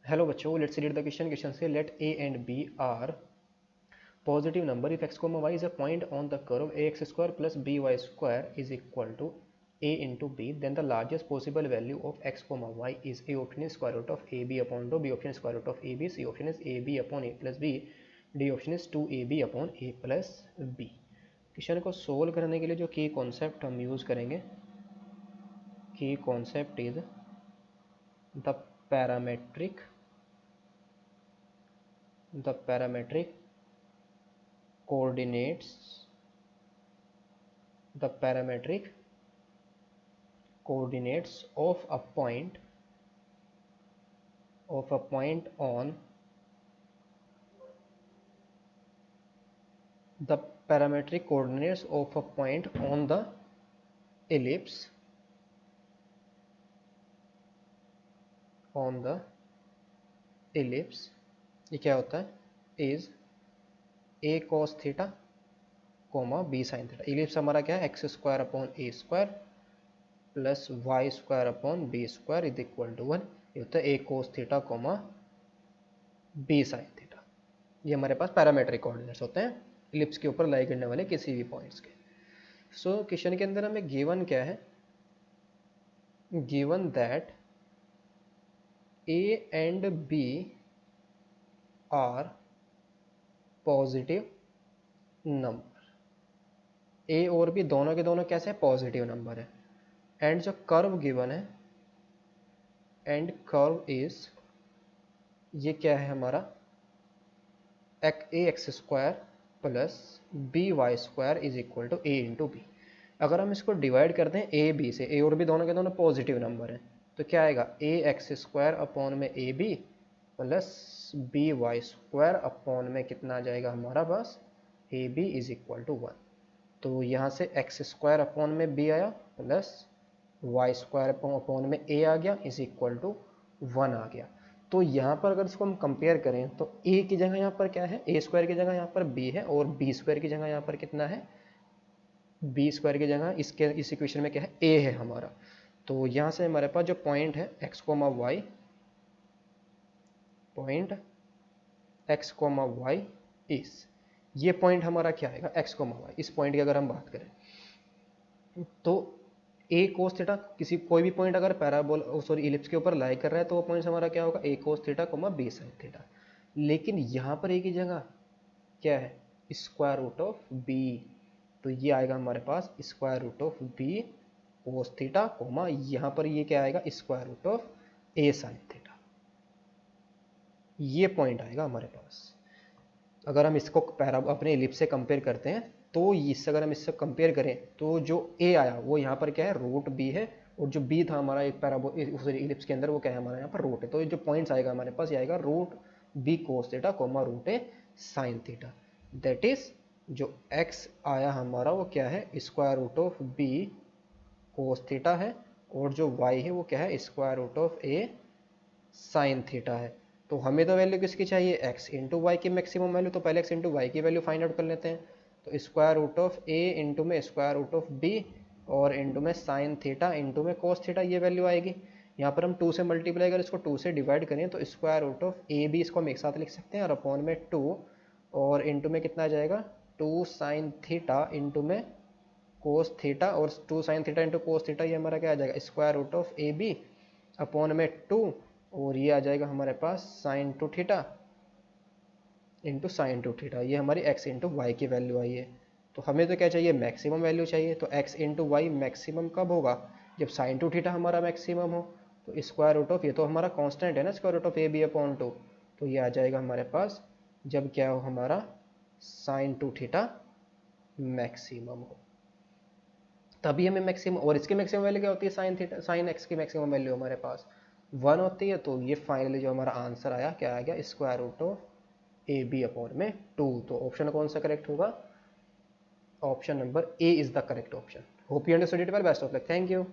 Hello बच्चों, let's read the question. Question से late a and b are positive number if x comma y is a point on the curve ax square plus by square is equal to a into b, then the largest possible value of x comma y is a option is square root of ab upon 2, b option is square root of ab, c option is ab upon a plus b, d option is 2ab upon a plus b। Question को solve करने के लिए जो की concept हम use करेंगे, की concept is the parametric coordinates of a point on the parametric coordinates of a point on the ellipse ये क्या होता है, is a cos theta comma b sine theta. Ellipse हमारा क्या है, x square upon a square plus y square upon b square is equal to 1। ये होता है a cos theta comma b sine theta. ये हमारे पास पैरामेट्रिक कोऑर्डिनेट्स होते हैं इलिप्स के ऊपर लाई करने वाले किसी भी पॉइंट्स के। सो क्वेश्चन के अंदर हमें गिवन क्या है, given that a and b are positive number, a और बी दोनों के दोनों कैसे पॉजिटिव नंबर है, एंड जो कर्व गिवन है, एंड कर्व इज, ये क्या है हमारा, a x square plus b y square is equal to a into b. अगर हम इसको डिवाइड करते हैं ए बी से, ए और बी दोनों के दोनों पॉजिटिव नंबर है, तो क्या आएगा, ए एक्स स्क्वायर अपॉन में a b plus b y square upon में कितना आ जाएगा हमारा पास, a b is equal to 1। तो यहाँ से एक्स स्क्वायर अपॉन में बी आया प्लस वाई स्क्वायर अपॉन में ए आ गया इज इक्वल टू 1 आ गया। तो यहाँ पर अगर इसको हम कंपेयर करें तो ए की जगह यहाँ पर क्या है, ए स्क्वायर की जगह यहाँ पर बी है, और बी स्क्वायर की जगह यहाँ पर कितना है, बी स्क्वायर की जगह इसके इस इक्वेशन में क्या है, ए है हमारा। तो यहाँ से हमारे पास जो पॉइंट है x comma y, point x comma y इस, ये पॉइंट हमारा क्या आएगा, एक्स कोमा वाई। इस पॉइंट की अगर हम बात करें तो ए कोस थीटा, किसी कोई भी पॉइंट अगर पैराबोला सॉरी इलिप्स के ऊपर लाई कर रहा है तो वो पॉइंट हमारा क्या होगा, a cos theta comma b sine theta. लेकिन यहाँ पर ए की जगह क्या है, स्क्वायर रूट ऑफ बी, तो ये आएगा हमारे पास square root of b cos theta comma, यहाँ पर ये क्या आएगा, square root of a sine theta. ये पॉइंट आएगा हमारे पास। अगर हम इसको अपने इलिप्स से कंपेयर करते हैं तो इससे अगर हम इससे कंपेयर करें तो जो ए आया वो यहाँ पर क्या है, रूट बी है, और जो बी था हमारा एक इलिप्स के अंदर वो क्या है हमारा यहाँ पर रूट है। तो ये जो पॉइंट्स आएगा हमारे पास ये आएगा root b cos theta comma root a sine theta. That is जो एक्स आया हमारा वो क्या है, square root of b cos theta है, और जो वाई है वो क्या है, square root of a sine theta है। तो हमें तो वैल्यू किसकी चाहिए, x इंटू वाई की मैक्सिमम वैल्यू, तो पहले x इंटू वाई की वैल्यू फाइंड आउट कर लेते हैं। तो square root of a into में स्क्वायर रूट ऑफ b और इंटू में साइन थीटा इंटू में कोस थीटा, ये वैल्यू आएगी। यहाँ पर हम 2 से मल्टीप्लाई करें, इसको 2 से डिवाइड करें तो square root of a b, इसको हम एक साथ लिख सकते हैं, और अपॉन में 2 और इंटू में कितना आ जाएगा, 2 साइन थीटा इंटू में कोस थीटा, और 2 sine theta into cos theta, ये हमारा क्या आ जाएगा, square root of a b upon में 2, और ये आ जाएगा हमारे पास sine two theta into sine two theta. ये हमारी x इंटू वाई की वैल्यू आई है। तो हमें तो क्या चाहिए, मैक्सिमम वैल्यू चाहिए। तो x इंटू वाई मैक्सिमम कब होगा, जब साइन टू थीटा हमारा मैक्सिमम हो। तो स्क्वायर रूट ऑफ, ये तो हमारा कांस्टेंट है ना, square root of a b upon 2, तो ये आ जाएगा हमारे पास जब क्या हो, हमारा साइन टू थीटा मैक्सिमम हो, तभी हमें मैक्सिमम। और इसकी मैक्सिमम वैल्यू क्या होती है, साइन थीटा, साइन एक्स की मैक्सिमम वैल्यू हमारे पास 1 होती है। तो ये फाइनली जो हमारा आंसर आया क्या आ गया, square root of a b upon में 2। तो ऑप्शन कौन सा करेक्ट होगा, option number A is the correct option. Hope you understood it well, best of luck, thank you.